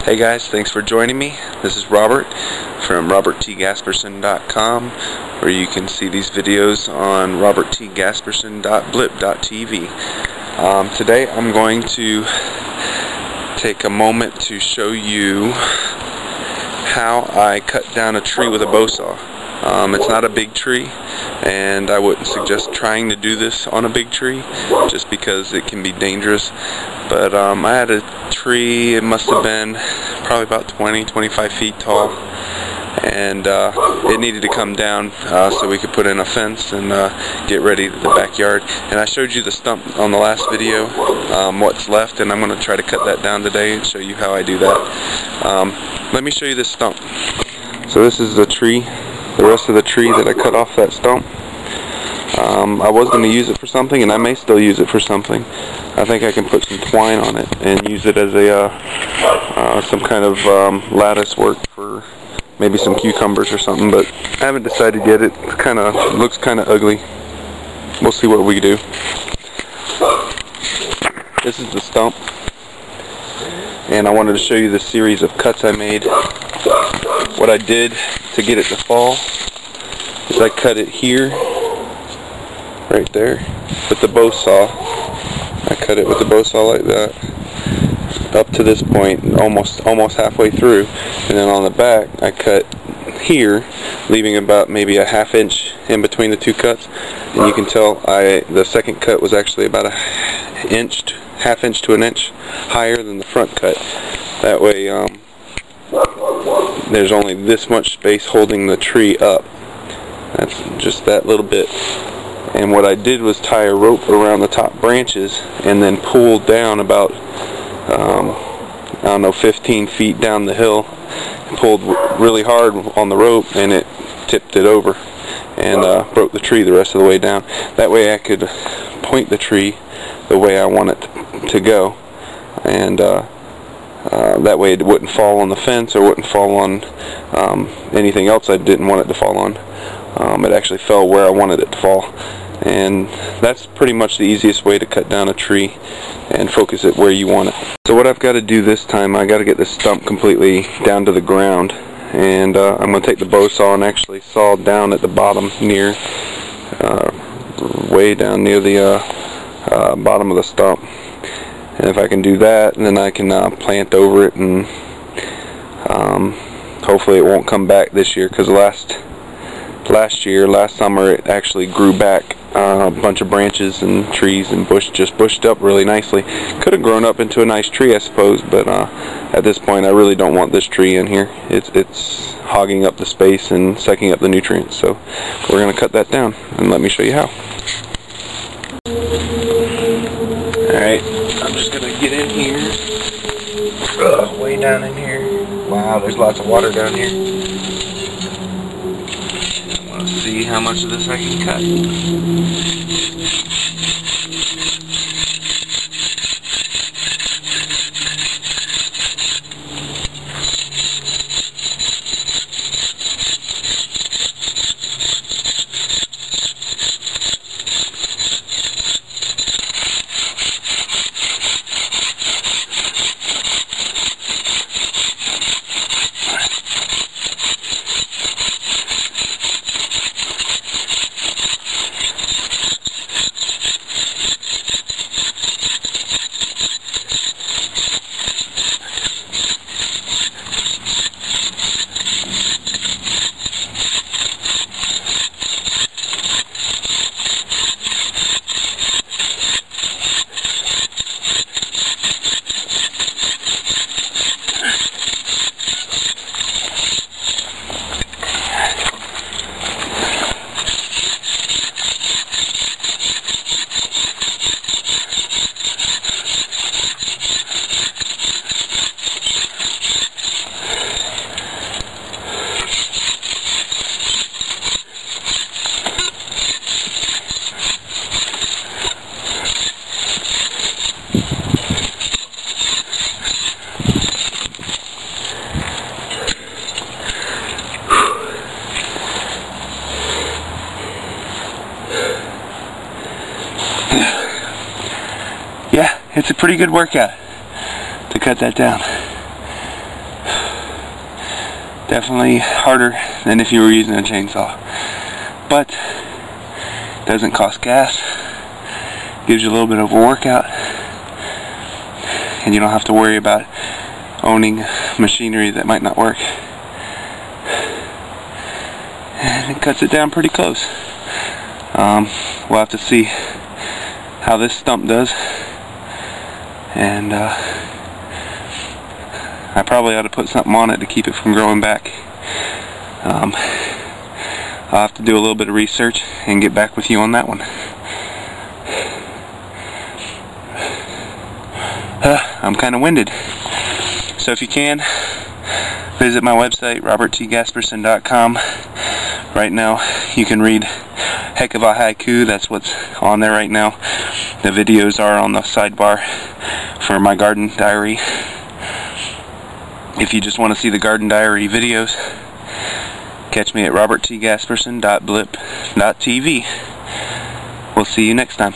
Hey guys, thanks for joining me. This is Robert from roberttgasperson.com, where you can see these videos on roberttgasperson.blip.tv. Today I'm going to take a moment to show you how I cut down a tree with a bow saw. It's not a big tree, and I wouldn't suggest trying to do this on a big tree just because it can be dangerous. But I had a tree, it must have been probably about 20-25 feet tall, and it needed to come down so we could put in a fence and get ready to the backyard. And I showed you the stump on the last video, what's left, and I'm going to try to cut that down today and show you how I do that. Let me show you this stump. So this is the tree, the rest of the tree that I cut off that stump. I was going to use it for something, and I may still use it for something. I think I can put some twine on it and use it as a some kind of lattice work for maybe some cucumbers or something, but I haven't decided yet. It looks kind of ugly. We'll see what we do. This is the stump, and I wanted to show you the series of cuts I made. What I did to get it to fall is I cut it here, right there, with the bow saw. I cut it with the bow saw like that, up to this point, almost halfway through, and then on the back I cut here, leaving about maybe a ½ inch in between the two cuts. And you can tell the second cut was actually about ½ inch to an inch higher than the front cut. That way there's only this much space holding the tree up. That's just that little bit. And what I did was tie a rope around the top branches and then pull down about, I don't know, 15 feet down the hill. Pulled really hard on the rope, and it tipped it over and broke the tree the rest of the way down. That way I could point the tree the way I want it to go, and that way it wouldn't fall on the fence or wouldn't fall on anything else I didn't want it to fall on. It actually fell where I wanted it to fall, and that's pretty much the easiest way to cut down a tree and focus it where you want it. So what I've got to do this time, I got to get this stump completely down to the ground, and I'm going to take the bow saw and actually saw down at the bottom near, way down near the bottom of the stump. And if I can do that, then I can plant over it, and hopefully it won't come back this year, because last summer it actually grew back a bunch of branches and trees and just bushed up really nicely. Could have grown up into a nice tree, I suppose, but at this point I really don't want this tree in here. It's hogging up the space and sucking up the nutrients, so we're going to cut that down, and let me show you how. Alright, I'm just going to get in here, way down in here. Wow, there's lots of water down here. See how much of this I can cut. Yeah, it's a pretty good workout to cut that down. Definitely harder than if you were using a chainsaw. But doesn't cost gas. Gives you a little bit of a workout. And you don't have to worry about owning machinery that might not work. And it cuts it down pretty close. We'll have to see how this stump does. And I probably ought to put something on it to keep it from growing back. I'll have to do a little bit of research and get back with you on that one. I'm kind of winded. So if you can, visit my website, roberttgasperson.com. Right now you can read Heck of a Haiku. That's what's on there right now. The videos are on the sidebar for my garden diary. If you just want to see the garden diary videos, catch me at roberttgasperson.blip.tv. We'll see you next time.